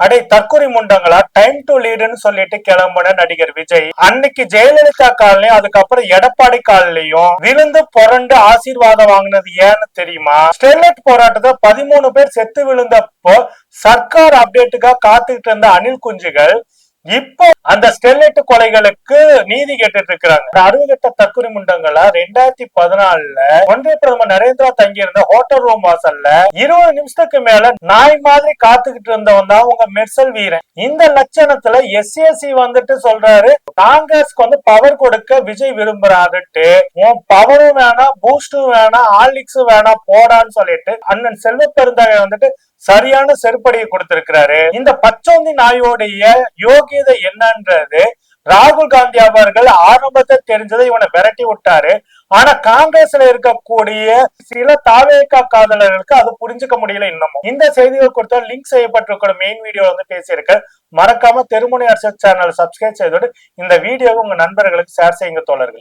அடே தற்கொலை முண்டங்களா, time to லீடுன்னு சொல்லிட்டு கிளம்புன நடிகர் விஜய் அன்னைக்கு ஜெயலலிதா காலையும் அதுக்கப்புறம் எடப்பாடி காலையும் விழுந்து புரண்டு ஆசீர்வாதம் வாங்கினது ஏன்னு தெரியுமா? ஸ்டெர்லைட் போராட்டத்தை 13 பேர் செத்து விழுந்தப்போ சர்க்கார் அப்டேட்டுக்காக காத்துக்கிட்டு இருந்த அணில் குஞ்சுகள் இப்போ அந்த ஸ்டெர்லைட் கொலைகளுக்கு நீதி கேட்டுட்டு இருக்கிறாங்க. 60 தற்கொலை முண்டங்களா 2014 ஒன்றிய பிரதமர் நரேந்திரா தங்கியிருந்த ஹோட்டல் ரூம் வாசல்ல 20 நிமிஷத்துக்கு மேல நாய் மாதிரி காத்துக்கிட்டு இருந்தவன் தான் உங்க மெர்சல் வீரன். இந்த லட்சணத்துல எஸ்ஏசி வந்துட்டு சொல்றாரு காங்கிரஸ்க்கு பவர் கொடுக்க விஜய் விரும்புறாருட்டு. உன் பவரும் வேணாம், பூஸ்டும் வேணாம், ஹார்லிக்ஸும் வேணாம் போடான்னு சொல்லிட்டு அண்ணன் செல்வ பெருந்தகை வந்துட்டு சரியான செருப்படியை கொடுத்திருக்கிறாரு. இந்த பச்சோந்தி நாயோடைய யோகியதை என்னன்றது ராகுல் காந்தி அவர்கள் ஆரம்பத்தை தெரிஞ்சதை இவனை விரட்டி விட்டாரு. ஆனா காங்கிரஸ்ல இருக்கக்கூடிய சில தாவேகா காதலர்களுக்கு அது புரிஞ்சுக்க முடியல இன்னமும். இந்த செய்திகள் கொடுத்த லிங்க் செய்யப்பட்டிருக்கிற மெயின் வீடியோ பேசியிருக்க மறக்காம தெருமுனை அரசு சேனல் சப்ஸ்கிரைப் செய்தோடு இந்த வீடியோவை உங்க நண்பர்களுக்கு ஷேர் செய்யுங்க தோழர்கள்.